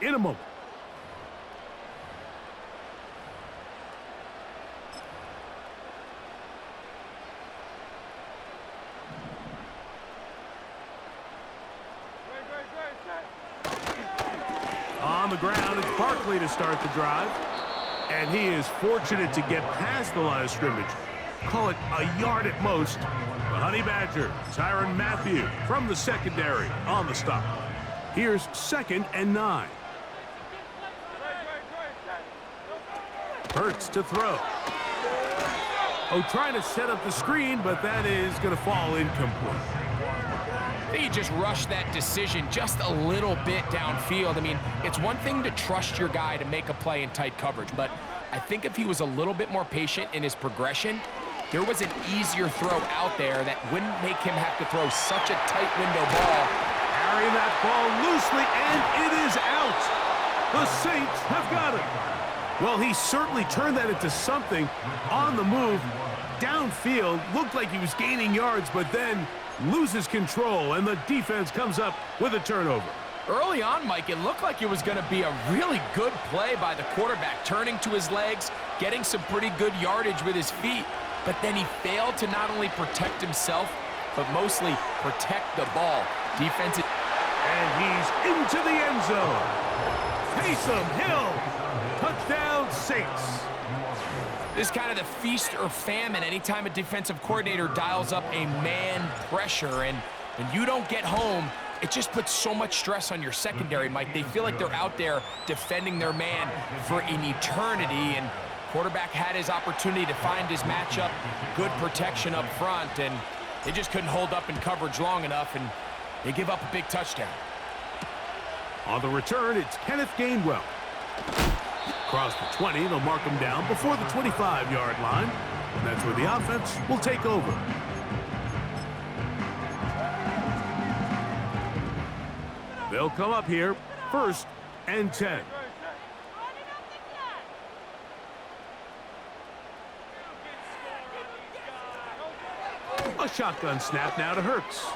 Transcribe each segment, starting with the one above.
in a moment. On the ground, it's Barkley to start the drive. And he is fortunate to get past the line of scrimmage. Call it a yard at most. The Honey Badger, Tyrann Mathieu from the secondary on the stop. Here's 2nd and 9. Hurts to throw. Oh, trying to set up the screen, but that is going to fall incomplete. He just rushed that decision just a little bit downfield. I mean, it's one thing to trust your guy to make a play in tight coverage, but I think if he was a little bit more patient in his progression, there was an easier throw out there that wouldn't make him have to throw such a tight window ball. Carrying that ball loosely, and it is out. The Saints have got it. Well, he certainly turned that into something on the move. Downfield, looked like he was gaining yards, but then loses control, and the defense comes up with a turnover. Early on, Mike, it looked like it was going to be a really good play by the quarterback, turning to his legs, getting some pretty good yardage with his feet, but then he failed to not only protect himself, but mostly protect the ball. Defense, and he's into the end zone. Taysom Hill, touchdown Saints. This is kind of the feast or famine anytime a defensive coordinator dials up a man pressure, and when you don't get home, it just puts so much stress on your secondary, Mike. They feel like they're out there defending their man for an eternity, and quarterback had his opportunity to find his matchup, good protection up front, and they just couldn't hold up in coverage long enough, and they give up a big touchdown. On the return, it's Kenneth Gainwell. Across the 20, they'll mark him down before the 25-yard line. And that's where the offense will take over. They'll come up here, 1st and 10. A shotgun snap now to Hurts.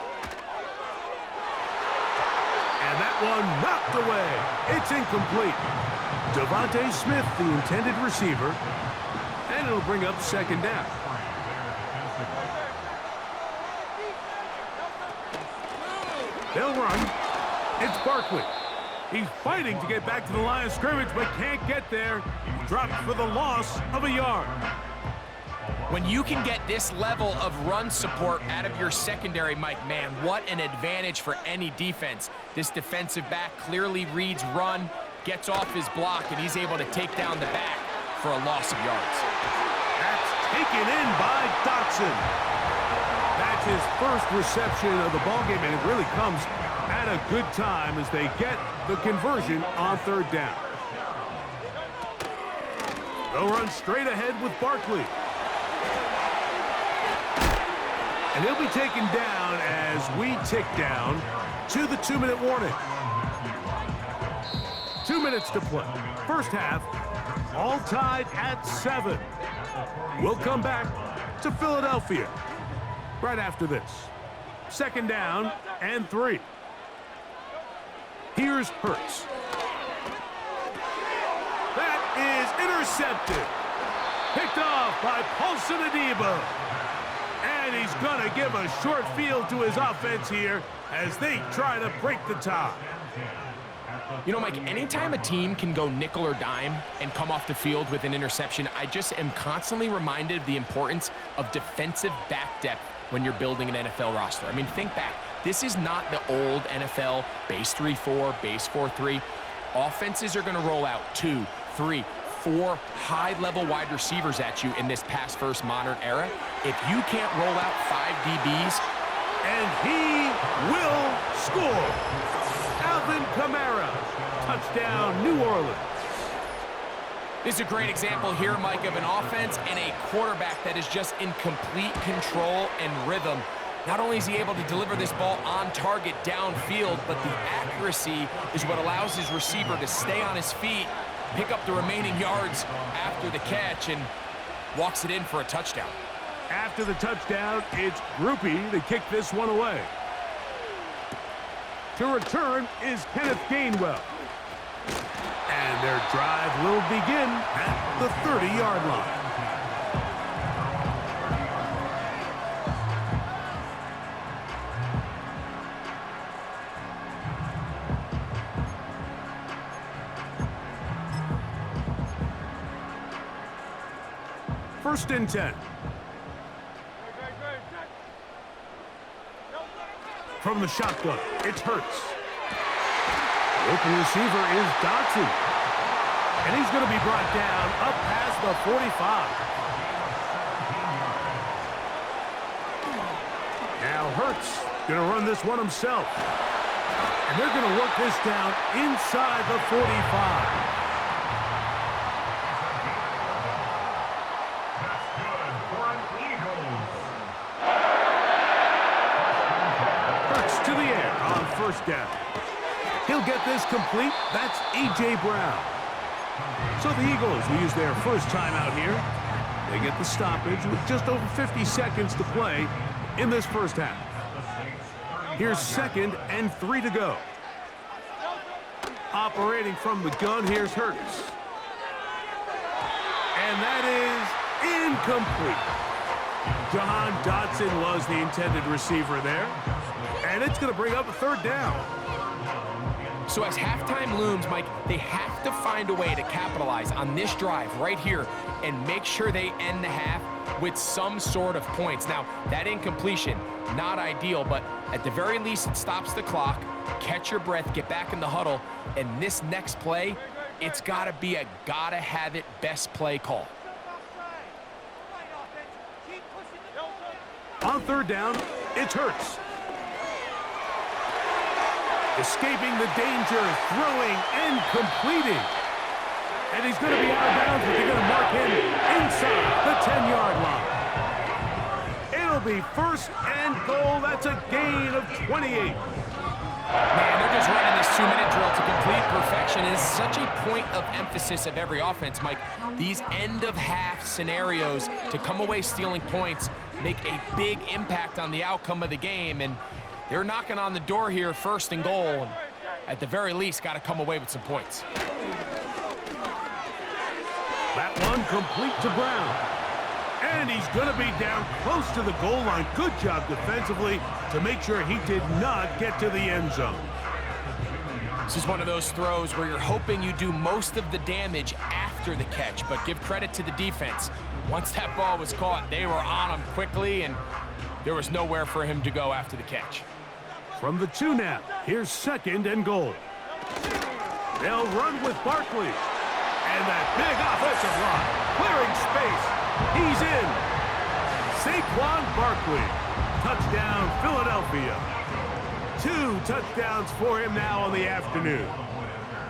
And that one knocked away. It's incomplete. Devontae Smith, the intended receiver, and it'll bring up 2nd down. They'll run. It's Barkley. He's fighting to get back to the line of scrimmage, but can't get there. Dropped for the loss of a yard. When you can get this level of run support out of your secondary, Mike, man, what an advantage for any defense. This defensive back clearly reads run, gets off his block, and he's able to take down the back for a loss of yards. That's taken in by Dotson. That's his first reception of the ballgame, and it really comes at a good time as they get the conversion on 3rd down. They'll run straight ahead with Barkley. And he'll be taken down as we tick down to the 2-minute warning. 2 minutes to play. First half, all tied at 7. We'll come back to Philadelphia right after this. 2nd down and 3. Here's Hurts. That is intercepted. Picked off by Paulson Adebo. And he's going to give a short field to his offense here as they try to break the tie. You know, Mike, anytime a team can go nickel or dime and come off the field with an interception, I just am constantly reminded of the importance of defensive back depth when you're building an NFL roster. I mean, think back. This is not the old NFL base 3-4, base 4-3. Offenses are going to roll out 2, 3, 4 high-level wide receivers at you in this pass-first modern era. If you can't roll out 5 DBs, and he will score. Alvin Kamara, touchdown, New Orleans. This is a great example here, Mike, of an offense and a quarterback that is just in complete control and rhythm. Not only is he able to deliver this ball on target downfield, but the accuracy is what allows his receiver to stay on his feet, pick up the remaining yards after the catch, and walks it in for a touchdown. After the touchdown, it's Groupie to kick this one away. To return is Kenneth Gainwell. Their drive will begin at the 30-yard line. First and 10. From the shotgun, it's Hurts. The open receiver is Dotson. And he's going to be brought down up past the 45. Now Hurts going to run this one himself. And they're going to work this down inside the 45. To the air on first down. He'll get this complete. That's A.J. Brown. So the Eagles will use their first timeout here. They get the stoppage with just over 50 seconds to play in this first half. Here's 2nd and 3 to go. Operating from the gun, here's Hurts. And that is incomplete. Jahan Dotson was the intended receiver there. And it's going to bring up a 3rd down. So as halftime looms, Mike, they have to find a way to capitalize on this drive right here and make sure they end the half with some sort of points. Now, that incompletion, not ideal, but at the very least, it stops the clock. Catch your breath, get back in the huddle, and this next play, it's got to be a gotta-have-it best play call. On 3rd down, it's Hurts. Escaping the danger, throwing and completing. And he's going to be out of bounds, but they're going to mark him inside the 10-yard line. It'll be 1st and goal. That's a gain of 28. Man, they're just running this 2-minute drill to complete perfection. It is such a point of emphasis of every offense, Mike. These end-of-half scenarios to come away stealing points make a big impact on the outcome of the game, and they're knocking on the door here, 1st and goal, and at the very least, got to come away with some points. That one complete to Brown. And he's going to be down close to the goal line. Good job defensively to make sure he did not get to the end zone. This is one of those throws where you're hoping you do most of the damage after the catch, but give credit to the defense. Once that ball was caught, they were on him quickly, and there was nowhere for him to go after the catch. From the 2 now, here's 2nd and goal. They'll run with Barkley. And that big offensive line, clearing space. He's in. Saquon Barkley. Touchdown, Philadelphia. 2 touchdowns for him now on the afternoon.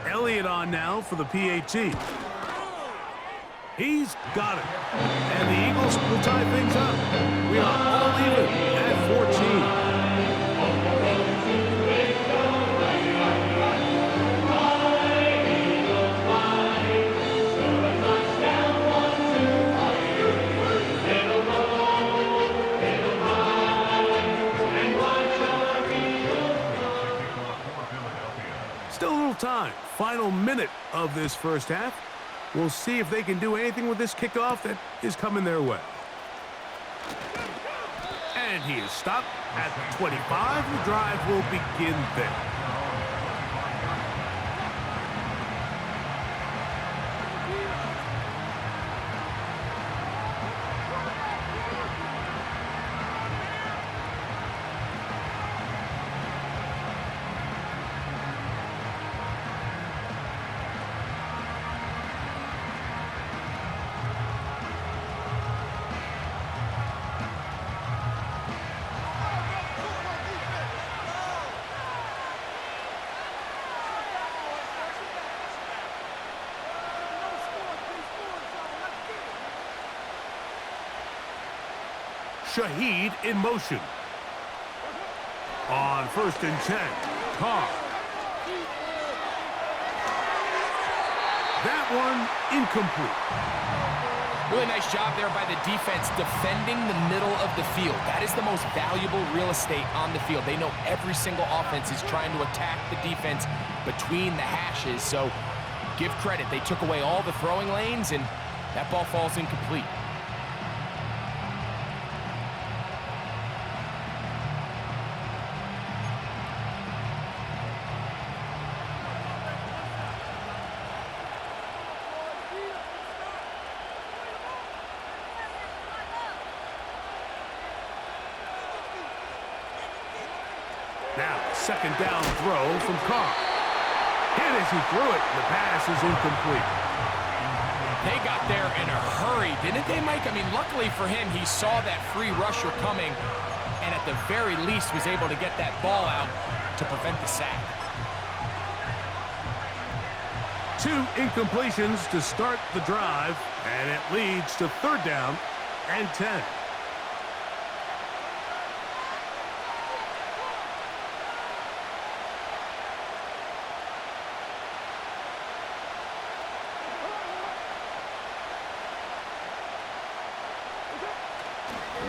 Elliott on now for the PAT. He's got it. And the Eagles will tie things up. We are all even at 14. Still a little time. Final minute of this first half. We'll see if they can do anything with this kickoff that is coming their way. And he is stopped at the 25. The drive will begin there. Shaheed in motion. On 1st and 10, Carr. That one incomplete. Really nice job there by the defense defending the middle of the field. That is the most valuable real estate on the field. They know every single offense is trying to attack the defense between the hashes, so give credit. They took away all the throwing lanes, and that ball falls incomplete. Now, second down throw from Carr. Hit as he threw it. The pass is incomplete. They got there in a hurry, didn't they, Mike? I mean, luckily for him, he saw that free rusher coming, and at the very least was able to get that ball out to prevent the sack. 2 incompletions to start the drive, and it leads to third down and 10.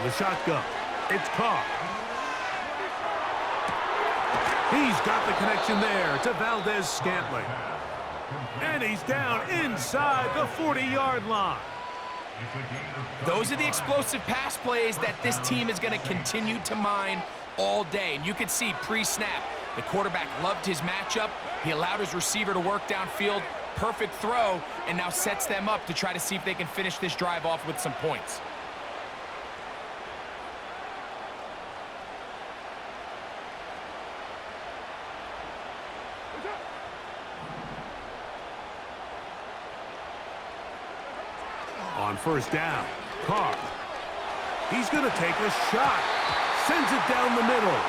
The shotgun. It's Carr. He's got the connection there to Valdez-Scantling. And he's down inside the 40-yard line. Those are the explosive pass plays that this team is going to continue to mine all day. And you can see pre-snap, the quarterback loved his matchup. He allowed his receiver to work downfield. Perfect throw, and now sets them up to try to see if they can finish this drive off with some points. On first down, Carr. He's going to take a shot. Sends it down the middle.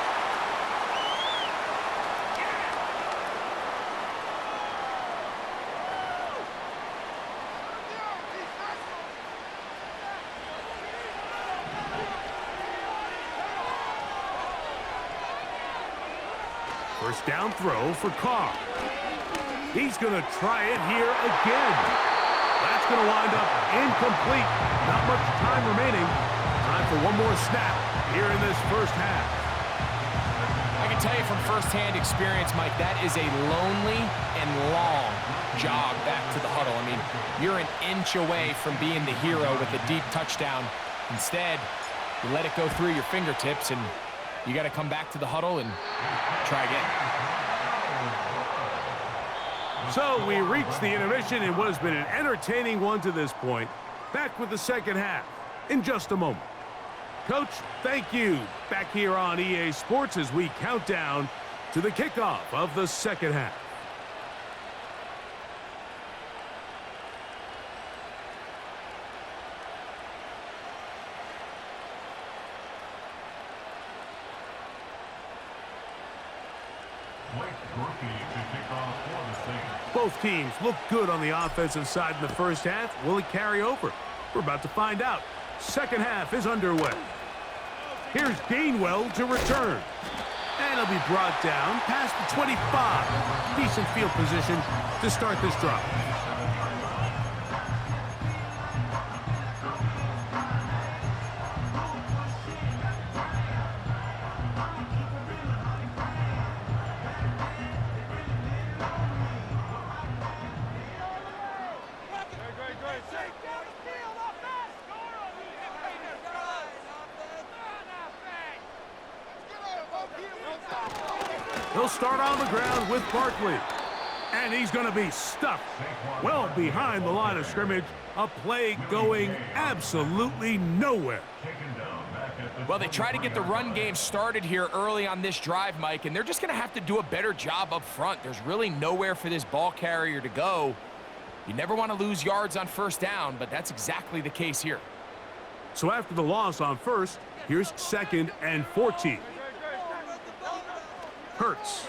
First down throw for Carr. He's going to try it here again. That's going to wind up incomplete. Not much time remaining. Time for one more snap here in this first half. I can tell you from firsthand experience, Mike, that is a lonely and long jog back to the huddle. I mean, you're an inch away from being the hero with a deep touchdown. Instead, you let it go through your fingertips, and you got to come back to the huddle and try again. So we reached the intermission in what has been an entertaining one to this point. Back with the second half in just a moment. Coach, thank you. Back here on EA Sports as we count down to the kickoff of the second half. Both teams look good on the offensive side in the first half. Will it carry over? We're about to find out. Second half is underway. Here's Gainwell to return. And he'll be brought down past the 25. Decent field position to start this drive. He'll start on the ground with Barkley. And he's going to be stuffed well behind the line of scrimmage. A play going absolutely nowhere. Well, they try to get the run game started here early on this drive, Mike, and they're just going to have to do a better job up front. There's really nowhere for this ball carrier to go. You never want to lose yards on first down, but that's exactly the case here. So after the loss on first, here's 2nd and 14. Hurts.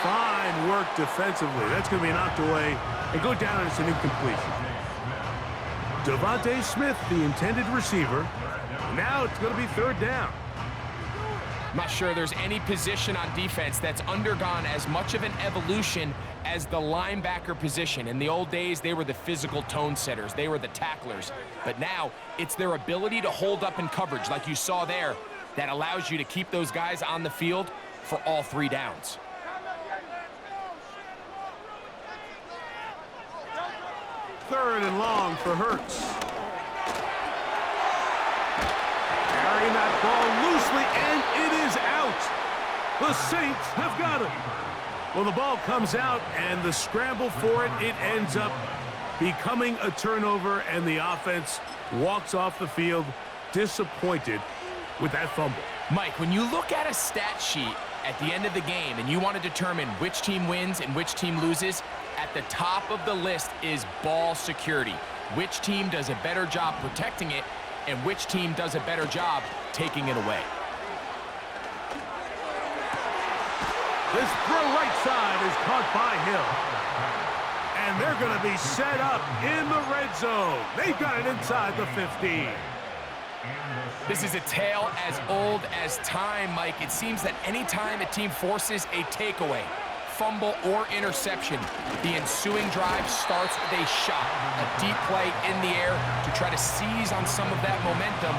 Fine work defensively. That's going to be knocked away and go down, and it's an incompletion. Devontae Smith, the intended receiver. Now it's going to be third down. I'm not sure there's any position on defense that's undergone as much of an evolution as the linebacker position. In the old days, they were the physical tone setters. They were the tacklers. But now it's their ability to hold up in coverage, like you saw there, that allows you to keep those guys on the field for all 3 downs. 3rd and long for Hurts. Carrying that ball loosely, and it is out. The Saints have got it. Well, the ball comes out, and the scramble for it, it ends up becoming a turnover, and the offense walks off the field disappointed with that fumble. Mike, when you look at a stat sheet at the end of the game and you want to determine which team wins and which team loses, at the top of the list is ball security. Which team does a better job protecting it and which team does a better job taking it away. This throw right side is caught by Hill. And they're going to be set up in the red zone. They've got it inside the 15. This is a tale as old as time, Mike. It seems that anytime a team forces a takeaway, fumble, or interception, the ensuing drive starts with a shot, a deep play in the air to try to seize on some of that momentum.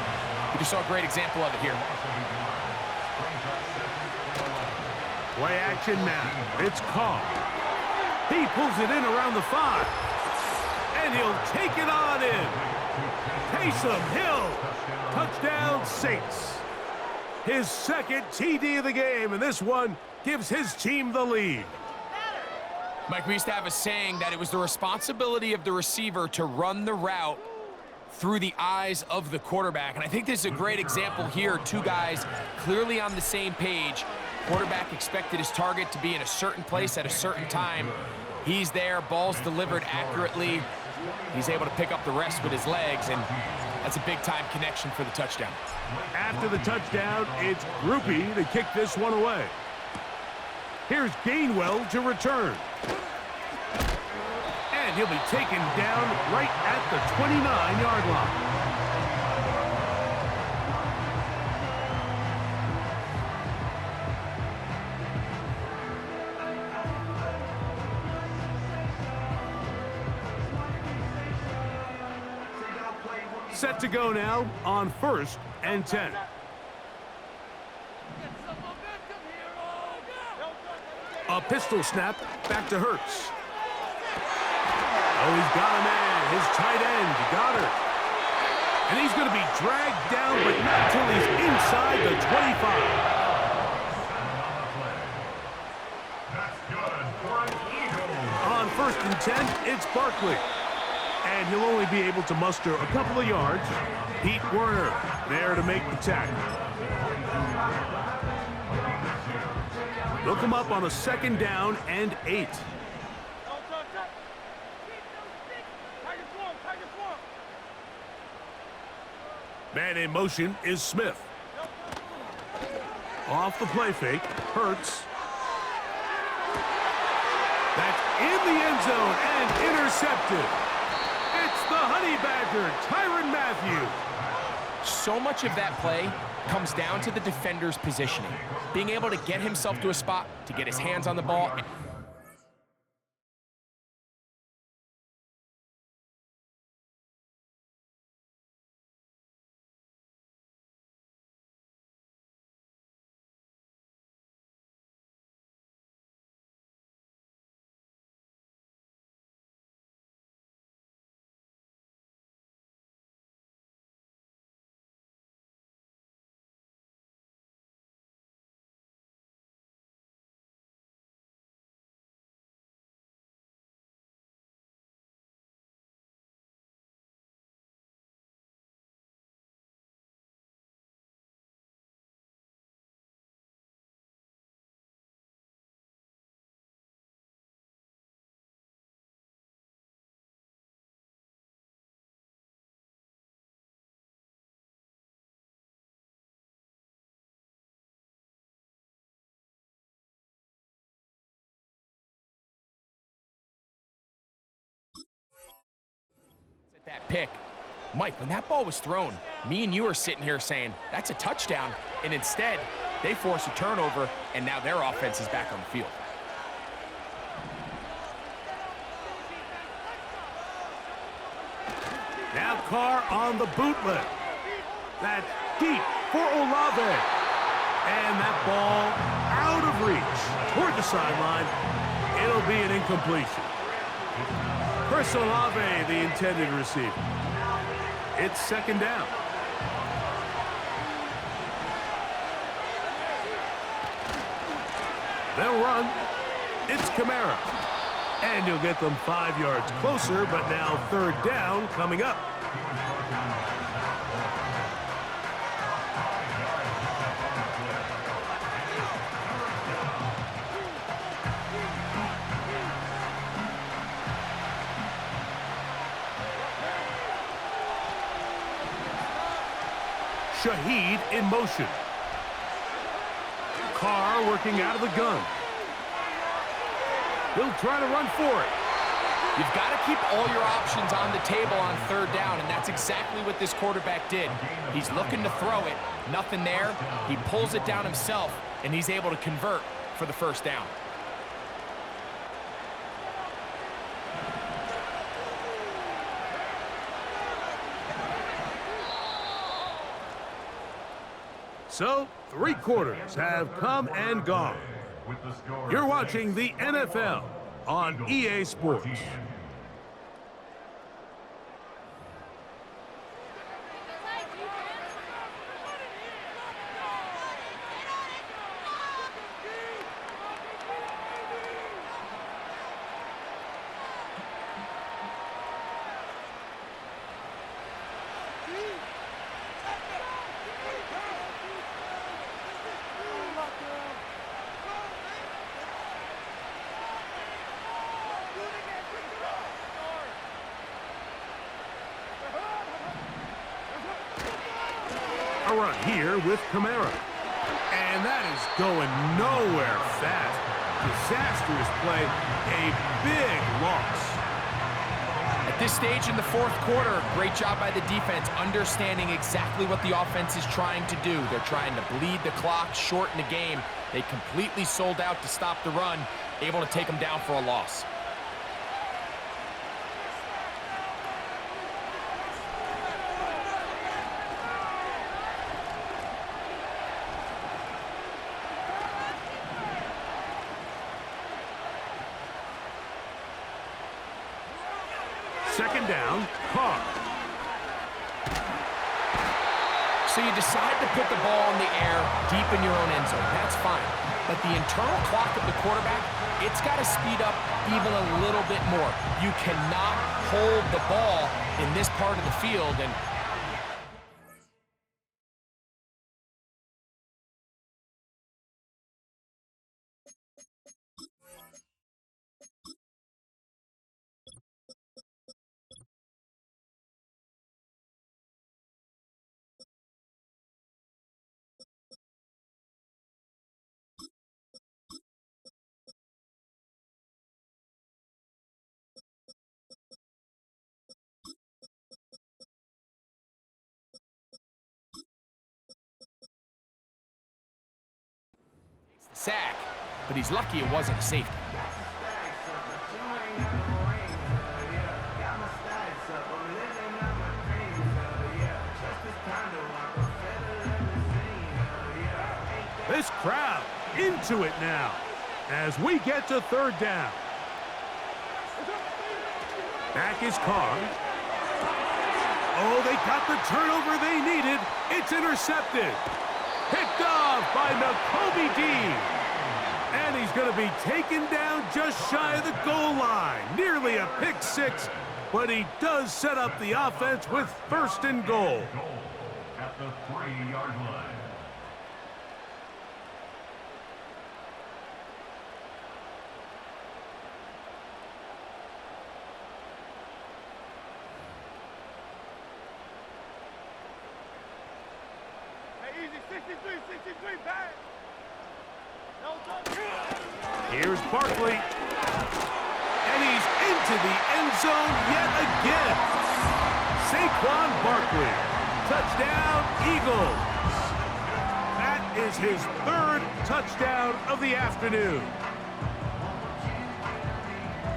We just saw a great example of it here. Play action now. It's Carr. He pulls it in around the 5. And he'll take it on in. Taysom Hill. Touchdown, Saints. His 2nd TD of the game, and this one gives his team the lead. Mike, we used to have a saying that it was the responsibility of the receiver to run the route through the eyes of the quarterback. And I think this is a great example here. Two guys clearly on the same page. Quarterback expected his target to be in a certain place at a certain time. He's there, ball's delivered accurately. He's able to pick up the rest with his legs, and that's a big-time connection for the touchdown. After the touchdown, it's Groupie to kick this one away. Here's Gainwell to return. And he'll be taken down right at the 29-yard line. Set to go now on 1st and 10. A pistol snap back to Hurts. Oh, he's got a man, his tight end, Goddard. And he's going to be dragged down, but not till he's inside the 25. On 1st and 10, it's Barkley. And he'll only be able to muster a couple of yards. Pete Werner there to make the tackle. They'll come up on a 2nd down and 8. Man in motion is Smith. Off the play fake, Hurts. That's in the end zone and intercepted. It's the Honey Badger, Tyrann Mathieu. So much of that play comes down to the defender's positioning, being able to get himself to a spot to get his hands on the ball. That pick. Mike, when that ball was thrown, me and you are sitting here saying, that's a touchdown, and instead, they force a turnover, and now their offense is back on the field. Now Carr on the bootleg. That's deep for Olave. And that ball out of reach toward the sideline. It'll be an incompletion. Chris Olave, the intended receiver. It's second down. They'll run. It's Kamara. And you'll get them 5 yards closer, but now third down coming up. Shaheed in motion. Carr working out of the gun. He'll try to run for it. You've got to keep all your options on the table on third down, and that's exactly what this quarterback did. He's looking to throw it. Nothing there. He pulls it down himself, and he's able to convert for the first down. So, 3 quarters have come and gone. You're watching the NFL on EA Sports. A run here with Kamara. And that is going nowhere fast. Disastrous play. A big loss. At this stage in the fourth quarter, great job by the defense, understanding exactly what the offense is trying to do. They're trying to bleed the clock, shorten the game. They completely sold out to stop the run, able to take them down for a loss. Second down, Carr. So you decide to put the ball in the air deep in your own end zone. That's fine. But the internal clock of the quarterback, it's got to speed up even a little bit more. You cannot hold the ball in this part of the field. And sack, but he's lucky it wasn't a safety. This crowd into it now as we get to third down. Back is Carr. Oh, they got the turnover they needed. It's intercepted. Picked off by Nakobe Dean. And he's going to be taken down just shy of the goal line. Nearly a pick six, but he does set up the offense with first and goal. At the 3-yard line. Here's Barkley. And he's into the end zone yet again. Saquon Barkley. Touchdown, Eagles. That is his third touchdown of the afternoon.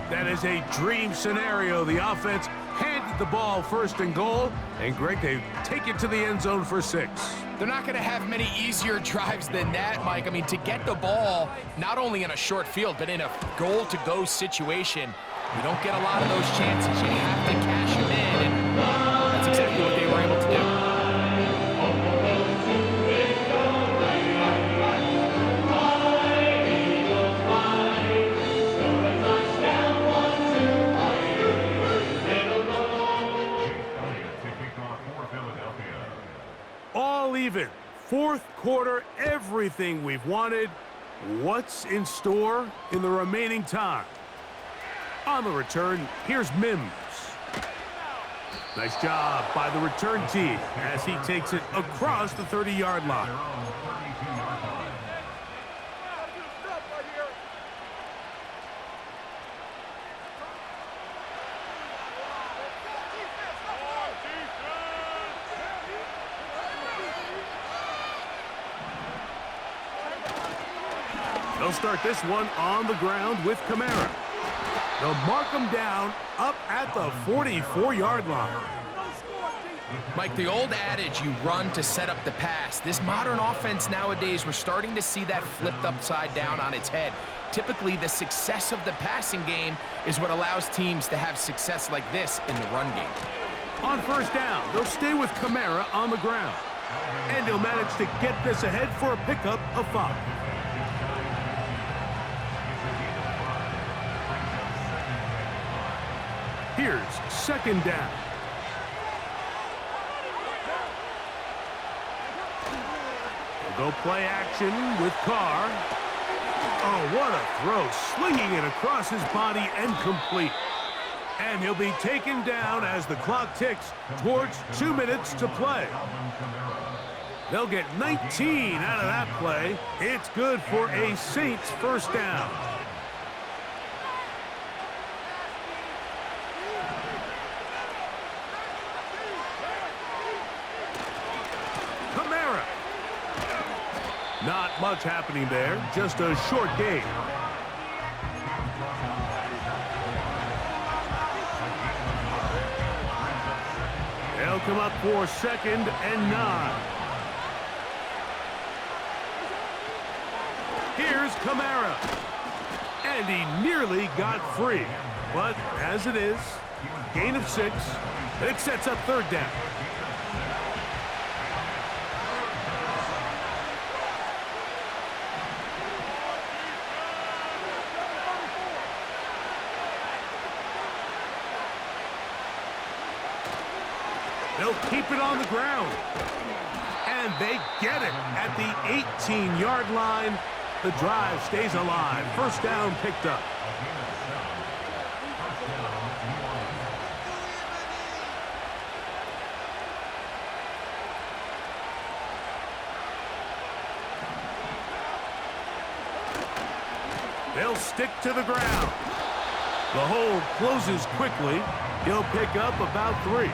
That is a dream scenario. The offense handed the ball first and goal. And, Greg, they take it to the end zone for 6. They're not going to have many easier drives than that, Mike. I mean, to get the ball not only in a short field, but in a goal-to-go situation, You don't get a lot of those chances. You have to cash them in, and that's exactly what they were able to do. All even. Fourth quarter, everything we've wanted. What's in store in the remaining time? On the return, here's Mims. Nice job by the return team as he takes it across the 30-yard line. They'll start this one on the ground with Kamara. They'll mark him down up at the 44-yard line. Mike, the old adage, you run to set up the pass. This modern offense nowadays, we're starting to see that flipped upside down on its head. Typically, the success of the passing game is what allows teams to have success like this in the run game. On first down, they'll stay with Kamara on the ground. And he'll manage to get this ahead for a pickup of 5. Here's second down. They'll go play action with Carr. Oh, what a throw. Slinging it across his body and complete. And he'll be taken down as the clock ticks towards 2 minutes to play. They'll get 19 out of that play. It's good for a Saints first down. Kamara. Not much happening there, just a short gain. They'll come up for 2nd and 9. Here's Kamara. And he nearly got free. But as it is, gain of 6. It sets up 3rd down. They'll keep it on the ground. And they get it at the 18-yard line. The drive stays alive. First down picked up. They'll stick to the ground. The hole closes quickly. He'll pick up about 3.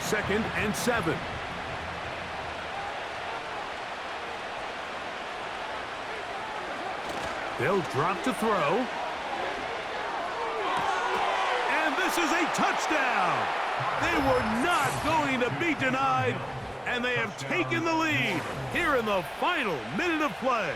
Second and 7. They'll drop to throw. And this is a touchdown. They were not going to be denied, and they have taken the lead here in the final minute of play.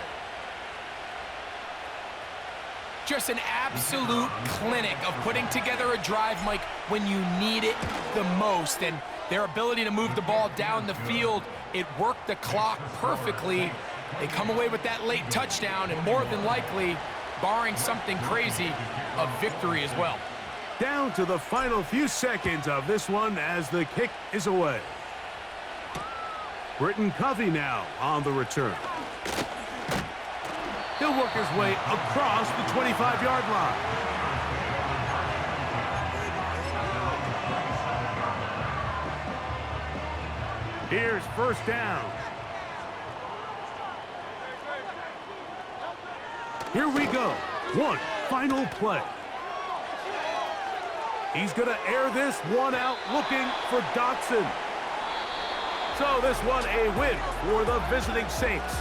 Just an absolute clinic of putting together a drive, Mike, when you need it the most. And their ability to move the ball down the field, it worked the clock perfectly. They come away with that late touchdown, and more than likely, barring something crazy, a victory as well. Down to the final few seconds of this one as the kick is away. Britton Covey now on the return. He'll work his way across the 25-yard line. Here's first down. Here we go. One final play. He's going to air this one out looking for Dotson. So this one a win for the visiting Saints.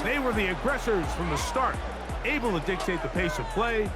They were the aggressors from the start, able to dictate the pace of play.